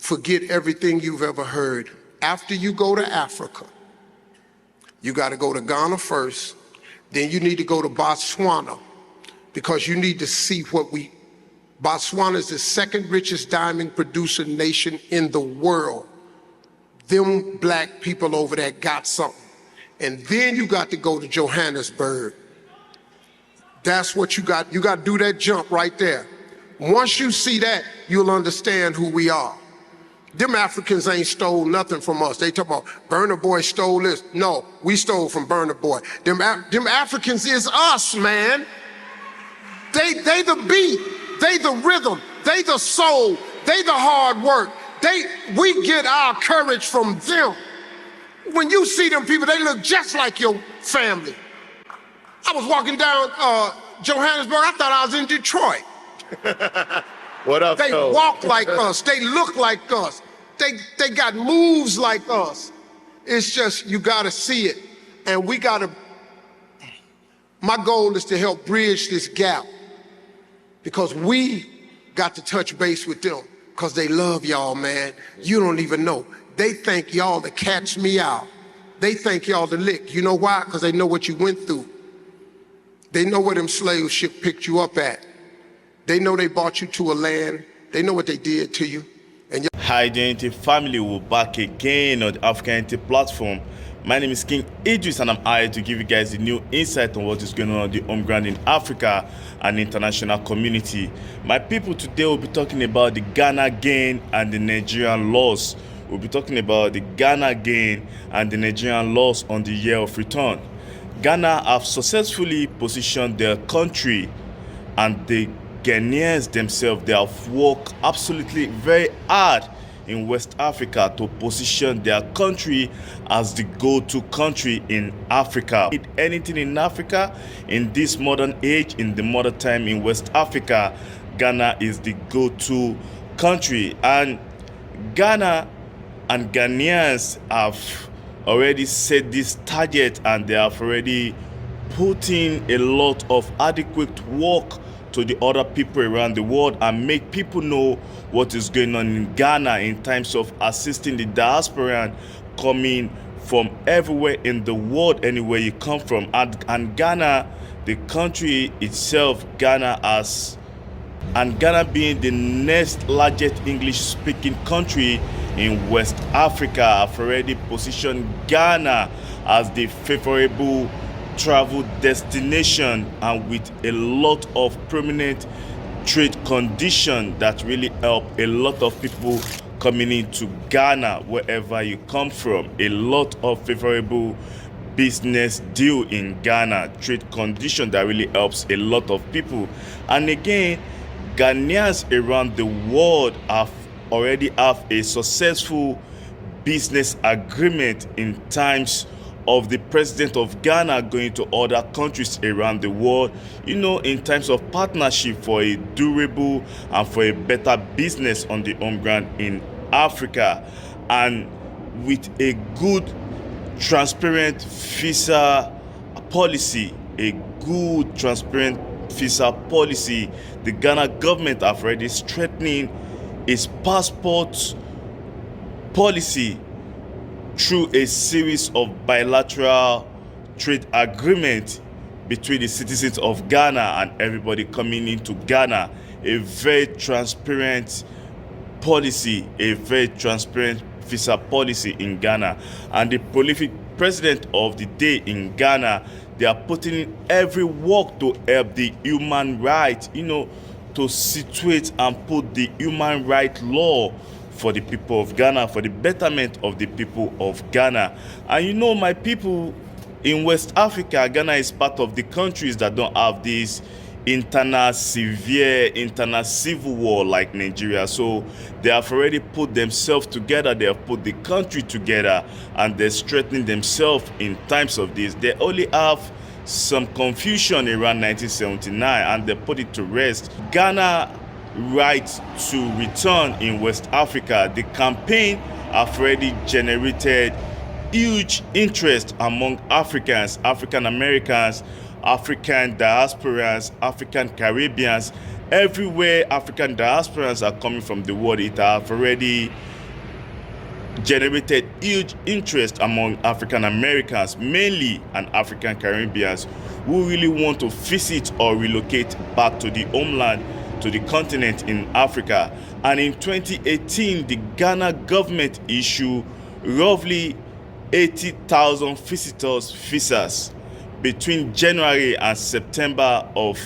forget everything you've ever heard. After you go to Africa, you got to go to Ghana first, then you need to go to Botswana, because you need to see Botswana is the second richest diamond producer nation in the world. Them black people over there got something. And then you got to go to Johannesburg. That's what you got. You got to do that jump right there. Once you see that, you'll understand who we are. Them Africans ain't stole nothing from us. They talk about Burna Boy stole this. No, we stole from Burna Boy. Them Africans is us, man. They the beat, they the rhythm, they the soul, they the hard work. We get our courage from them. When you see them people, they look just like your family. I was walking down Johannesburg, I thought I was in Detroit. What up, They walk like us, they look like us, they got moves like us. It's just, you gotta see it. And my goal is to help bridge this gap, because we got to touch base with them, because they love y'all, man. You don't even know. They think y'all to catch me out. They think y'all to lick. You know why? Because they know what you went through. They know where them slave ship picked you up at. They know they brought you to a land. They know what they did to you. Hi, the Unity family. We're back again on the AfricaUnity platform. My name is KingIdris, and I'm here to give you guys a new insight on what is going on the home ground in Africa and international community. My people, today we'll be talking about the Ghana gain and the Nigerian loss. We'll be talking about the Ghana gain and the Nigerian loss on the year of return. Ghana have successfully positioned their country, and the Ghanaians themselves, they have worked absolutely very hard in West Africa to position their country as the go-to country in Africa. If anything in Africa, in this modern age, in the modern time in West Africa, Ghana is the go-to country. And Ghana and Ghanaians have already set this target, and they have already put in a lot of adequate work to the other people around the world and make people know what is going on in Ghana in terms of assisting the diaspora coming from everywhere in the world, anywhere you come from. And Ghana, the country itself, Ghana being the next largest English-speaking country in West Africa, have already positioned Ghana as the favorable travel destination, and with a lot of prominent trade conditions that really help a lot of people coming into Ghana wherever you come from. A lot of favorable business deal in Ghana, trade condition that really helps a lot of people. And again, Ghanaians around the world already have a successful business agreement in times of the president of Ghana going to other countries around the world, in terms of partnership for a durable and for a better business on the home ground in Africa. And with a good, transparent visa policy, the Ghana government have already strengthening its passport policy through a series of bilateral trade agreements between the citizens of Ghana and everybody coming into Ghana. A very transparent policy, a very transparent visa policy in Ghana. And the prolific president of the day in Ghana, they are putting in every work to help the human rights, to situate and put the human right law for the people of Ghana, for the betterment of the people of Ghana. And my people, in West Africa, Ghana is part of the countries that don't have this severe internal civil war like Nigeria. So they have already put themselves together, they have put the country together, and they're strengthening themselves in times of this. They only have some confusion around 1979, and they put it to rest. Ghana right to return in West Africa, the campaign have already generated huge interest among Africans, African Americans, African diasporans, African Caribbeans. Everywhere African diasporans are coming from the world, it have already generated huge interest among African Americans, mainly and African Caribbeans, who really want to visit or relocate back to the homeland, to the continent in Africa. And in 2018, the Ghana government issued roughly 80,000 visitors visas between January and September of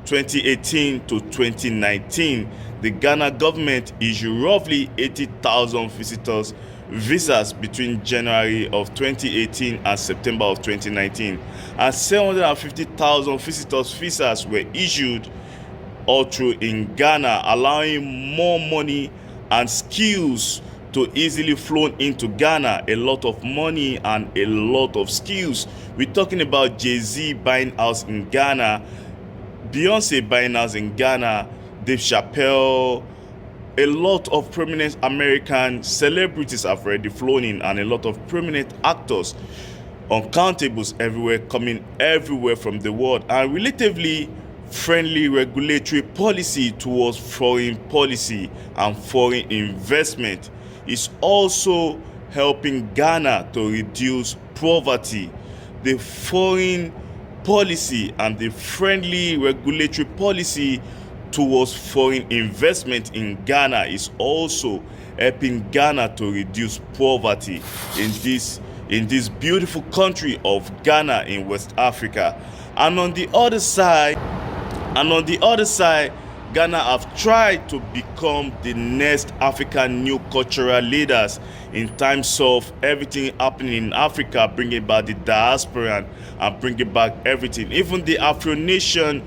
2018 to 2019. The Ghana government issued roughly 80,000 visitors visas between January of 2018 and September of 2019, and 750,000 visitors visas were issued all through in Ghana, allowing more money and skills to easily flow into Ghana. A lot of money and a lot of skills. We're talking about Jay-Z buying house in Ghana, Beyonce buying house in Ghana, Dave Chappelle, a lot of prominent American celebrities have already flown in, and a lot of prominent actors, uncountables everywhere, coming everywhere from the world. And relatively friendly regulatory policy towards foreign policy and foreign investment is also helping Ghana to reduce poverty. The foreign policy and the friendly regulatory policy towards foreign investment in Ghana is also helping Ghana to reduce poverty in this beautiful country of Ghana in West Africa. And on the other side, Ghana have tried to become the next African new cultural leaders in terms of everything happening in Africa, bringing back the diaspora and bringing back everything. Even the Afro nation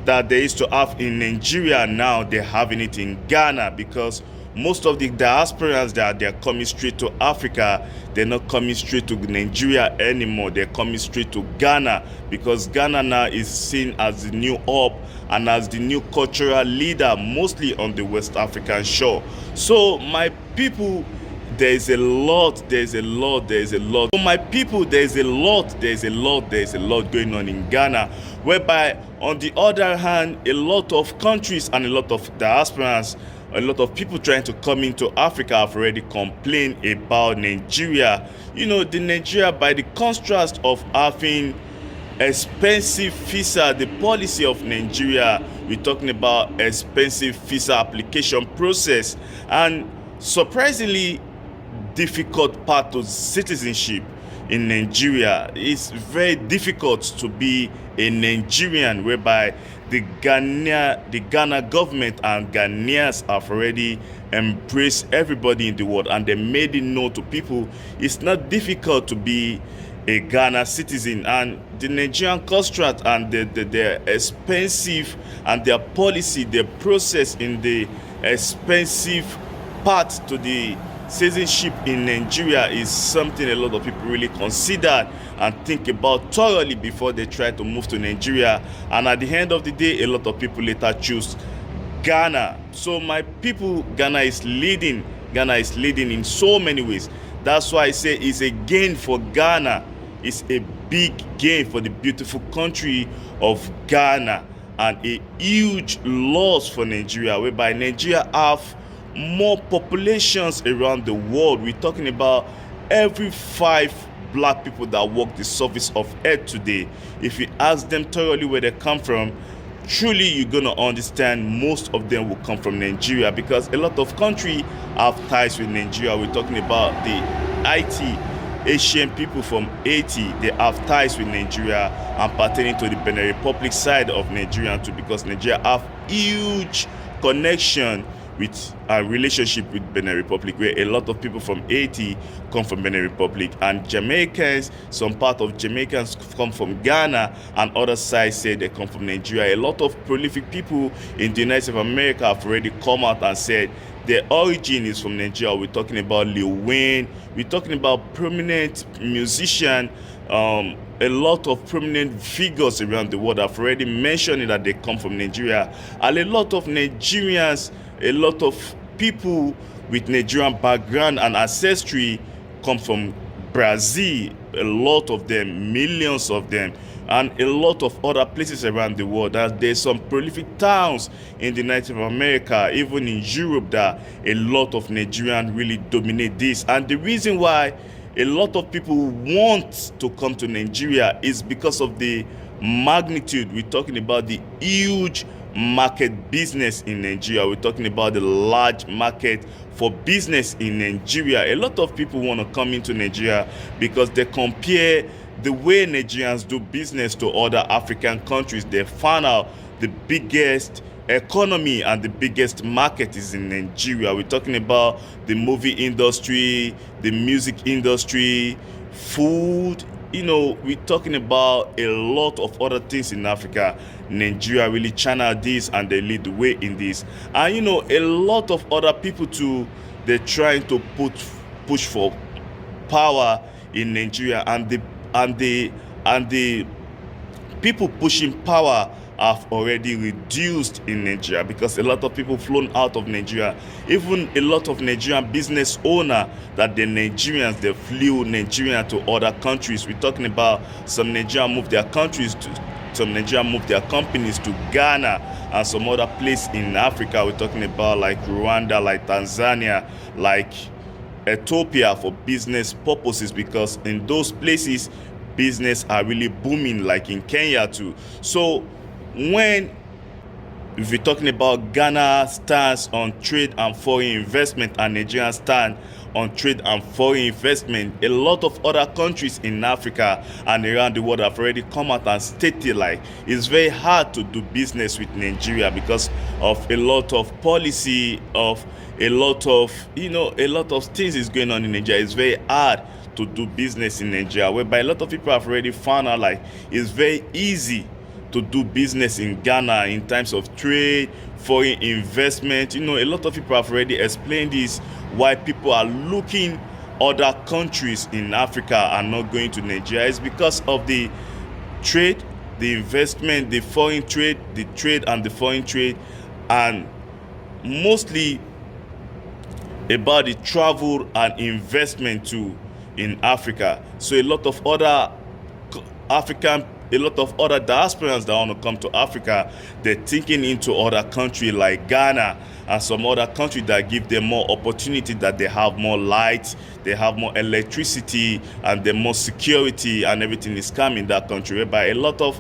that they used to have in Nigeria, now they're having it in Ghana, because most of the diasporans that they're coming straight to Africa, they're not coming straight to Nigeria anymore. They're coming straight to Ghana, because Ghana now is seen as the new hub and as the new cultural leader, mostly on the West African shore. So my people, there's a lot. So my people, there's a lot going on in Ghana, whereby on the other hand, a lot of countries and a lot of diasporans, a lot of people trying to come into Africa have already complained about Nigeria. You know, the Nigeria, by the contrast of having expensive visa, the policy of Nigeria, we're talking about expensive visa application process, and surprisingly difficult path to citizenship in Nigeria. It's very difficult to be a Nigerian, whereby the Ghana government and Ghanaians have already embraced everybody in the world, and they made it known to people it's not difficult to be a Ghana citizen. And the Nigerian construct and their expensive and their policy, their process in the expensive path to the citizenship in Nigeria is something a lot of people really consider and think about thoroughly before they try to move to Nigeria. And at the end of the day, a lot of people later choose Ghana. So my people, Ghana is leading in so many ways. That's why I say it's a gain for Ghana. It's a big gain for the beautiful country of Ghana, and a huge loss for Nigeria, whereby Nigeria have more populations around the world. We're talking about every 5 black people that walk the surface of earth today. If you ask them thoroughly where they come from, truly you're gonna understand most of them will come from Nigeria, because a lot of countries have ties with Nigeria. We're talking about the Haiti, Asian people from Haiti, they have ties with Nigeria and pertaining to the Benin Republic side of Nigeria too, because Nigeria have huge connection with a relationship with Benin Republic, where a lot of people from Haiti come from Benin Republic, and Jamaicans, some part of Jamaicans come from Ghana, and other sides say they come from Nigeria. A lot of prolific people in the United States of America have already come out and said their origin is from Nigeria. We're talking about Lil Wayne, we're talking about prominent musicians, a lot of prominent figures around the world have already mentioned that they come from Nigeria. And a lot of Nigerians, a lot of people with Nigerian background and ancestry come from Brazil. A lot of them, millions of them. and a lot of other places around the world. That there's some prolific towns in the United America, even in Europe, that a lot of Nigerians really dominate this. And the reason why a lot of people want to come to Nigeria is because of the magnitude. We're talking about the huge market business in Nigeria. We're talking about the large market for business in Nigeria. A lot of people want to come into Nigeria because they compare the way Nigerians do business to other African countries. They found out the biggest economy and the biggest market is in Nigeria. We're talking about the movie industry, the music industry, food. We're talking about a lot of other things in Africa. Nigeria really channel this and they lead the way in this. And a lot of other people too, they're trying to push for power in Nigeria, and the people pushing power have already reduced in Nigeria because a lot of people flown out of Nigeria. Even a lot of Nigerian business owners that the Nigerians, they flew Nigeria to other countries. We're talking about some Nigerian moved their companies to Ghana and some other place in Africa. We're talking about like Rwanda, like Tanzania, like Ethiopia for business purposes, because in those places business are really booming, like in Kenya too. So if we're talking about Ghana stance on trade and foreign investment and Nigeria stand on trade and foreign investment, a lot of other countries in Africa and around the world have already come out and stated like it's very hard to do business with Nigeria because of a lot of policy, of a lot of things is going on in Nigeria. It's very hard to do business in Nigeria, whereby a lot of people have already found out like it's very easy to do business in Ghana in terms of trade, foreign investment. A lot of people have already explained this, why people are looking other countries in Africa and not going to Nigeria. It's because of the trade, the investment, the foreign trade, the trade and the foreign trade, and mostly about the travel and investment too in Africa. So a lot of other diasporans that want to come to Africa, they're thinking into other countries like Ghana and some other countries that give them more opportunity, that they have more light, they have more electricity, and the more security, and everything is coming in that country, whereby a lot of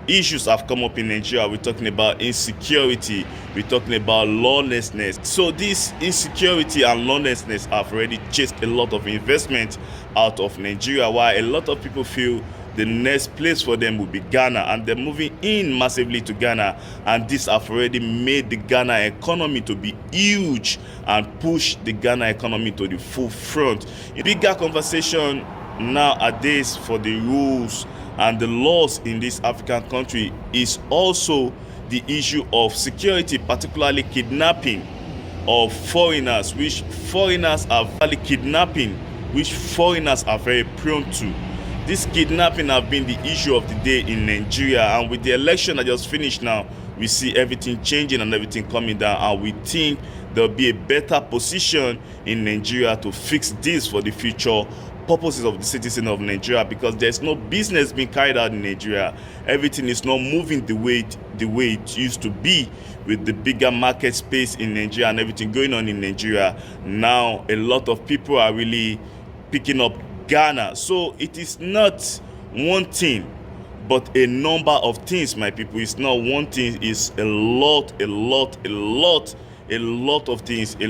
issues have come up in Nigeria. We're talking about insecurity, we're talking about lawlessness. So this insecurity and lawlessness have already chased a lot of investment out of Nigeria, while a lot of people feel the next place for them will be Ghana, and they're moving in massively to Ghana, and this have already made the Ghana economy to be huge and push the Ghana economy to the full front. A bigger conversation nowadays for the rules and the laws in this African country is also the issue of security, particularly kidnapping of foreigners, which foreigners are very prone to. This kidnapping have been the issue of the day in Nigeria, and with the election that just finished now, we see everything changing and everything coming down, and we think there'll be a better position in Nigeria to fix this for the future purposes of the citizen of Nigeria, because there's no business being carried out in Nigeria. Everything is not moving the way it used to be, with the bigger market space in Nigeria and everything going on in Nigeria. Now a lot of people are really picking up Ghana. So it is not one thing, but a number of things, my people. It's not one thing, it's a lot of things, a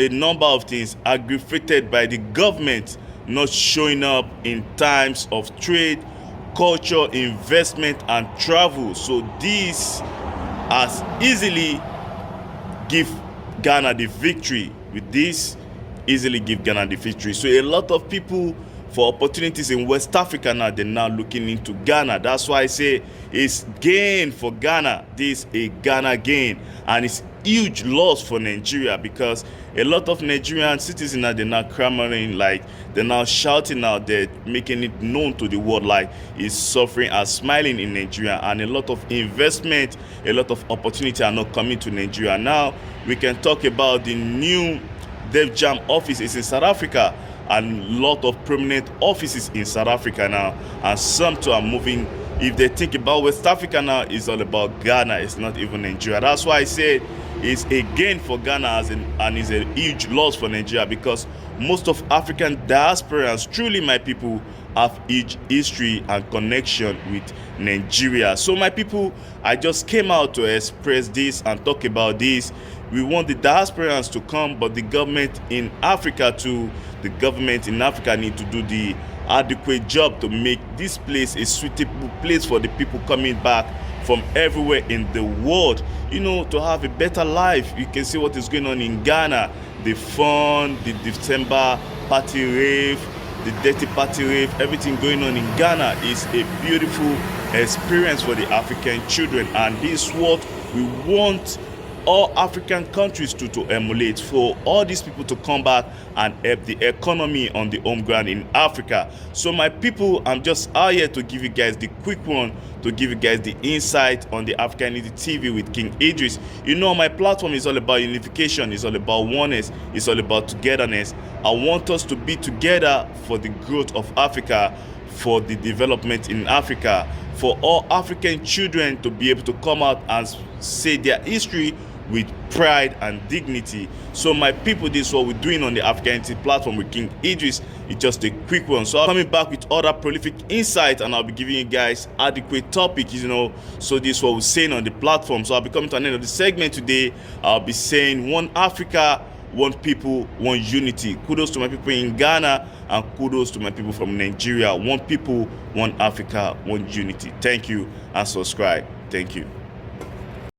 number of things aggravated by the government not showing up in times of trade, culture, investment, and travel. So this has easily give Ghana the victory. With this, easily give Ghana the victory. So a lot of people for opportunities in West Africa now, they're now looking into Ghana. That's why I say it's gain for Ghana. This is a Ghana gain, and it's huge loss for Nigeria, because a lot of Nigerian citizens now, they're now clamoring, like they're now shouting out, they're making it known to the world like it's suffering and smiling in Nigeria, and a lot of investment, a lot of opportunity are not coming to Nigeria. Now we can talk about the new Dev Jam office is in South Africa, and a lot of prominent offices in South Africa now, and some too are moving. If they think about West Africa now, it's all about Ghana. It's not even Nigeria. That's why I said it's a gain for Ghana and it's a huge loss for Nigeria, because most of African diasporans, truly my people, have huge history and connection with Nigeria. So my people, I just came out to express this and talk about this. We want the diasporans to come, but the government in Africa need to do the adequate job to make this place a suitable place for the people coming back from everywhere in the world, you know, to have a better life. You can see what is going on in Ghana, the fun, the December party rave, the dirty party rave, everything going on in Ghana is a beautiful experience for the African children, and this is what we want all African countries to emulate, for all these people to come back and help the economy on the home ground in Africa. So my people, I'm just out here to give you guys the quick one, to give you guys the insight on the Africanity TV with King Idris. You know, my platform is all about unification, it's all about oneness, it's all about togetherness. I want us to be together for the growth of Africa, for the development in Africa, for all African children to be able to come out and say their history with pride and dignity. So my people, this is what we're doing on the Africanity platform with King Idris. It's just a quick one. So I'm coming back with other prolific insight, and I'll be giving you guys adequate topics, you know. So this is what we're saying on the platform. So I'll be coming to an end of the segment today. I'll be saying one Africa, one people, one unity. Kudos to my people in Ghana, and kudos to my people from Nigeria. One people, one Africa, one unity. Thank you, and subscribe. Thank you.